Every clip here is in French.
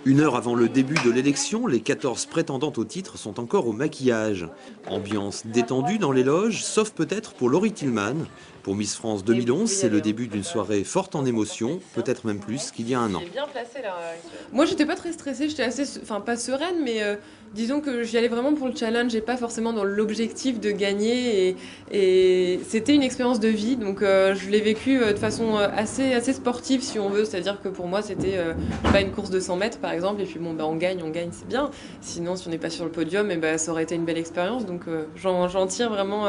Une heure avant le début de l'élection, les 14 prétendantes au titre sont encore au maquillage. Ambiance détendue dans les loges, sauf peut-être pour Laurie Tillman. Pour Miss France 2011, c'est le début d'une soirée forte en émotions, peut-être même plus qu'il y a un an. Moi, j'étais pas très stressée, j'étais assez, enfin pas sereine, mais disons que j'y allais vraiment pour le challenge et pas forcément dans l'objectif de gagner. Et c'était une expérience de vie, donc je l'ai vécu de façon assez sportive, si on veut. C'est-à-dire que pour moi, c'était pas une course de 100 mètres, par exemple, et puis bon, bah, on gagne, c'est bien. Sinon, si on n'est pas sur le podium, et bah, ça aurait été une belle expérience. Donc j'en tire vraiment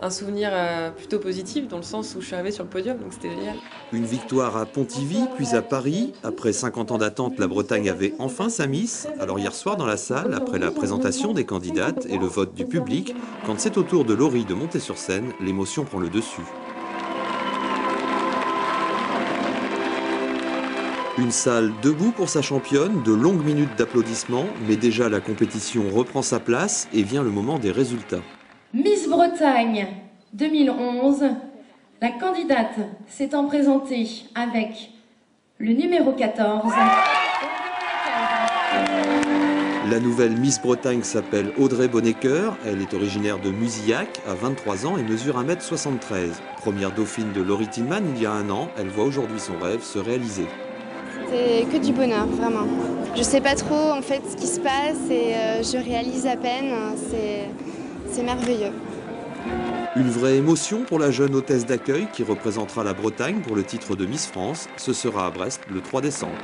un souvenir plutôt positif, dans le sens où je suis arrivée sur le podium, donc c'était génial. Une victoire à Pontivy, puis à Paris. Après 50 ans d'attente, la Bretagne avait enfin sa Miss. Alors hier soir dans la salle, après la présentation des candidates et le vote du public, quand c'est au tour de Laurie de monter sur scène, l'émotion prend le dessus. Une salle debout pour sa championne, de longues minutes d'applaudissements, mais déjà la compétition reprend sa place et vient le moment des résultats. Miss Bretagne 2011, la candidate s'étant présentée avec le numéro 14. La nouvelle Miss Bretagne s'appelle Audrey Bonnecker, elle est originaire de Muzillac, a 23 ans et mesure 1m73. Première dauphine de Laurie Tillman il y a un an, elle voit aujourd'hui son rêve se réaliser. C'est que du bonheur, vraiment. Je sais pas trop en fait ce qui se passe et je réalise à peine, c'est merveilleux. Une vraie émotion pour la jeune hôtesse d'accueil qui représentera la Bretagne pour le titre de Miss France. Ce sera à Brest le 3 décembre.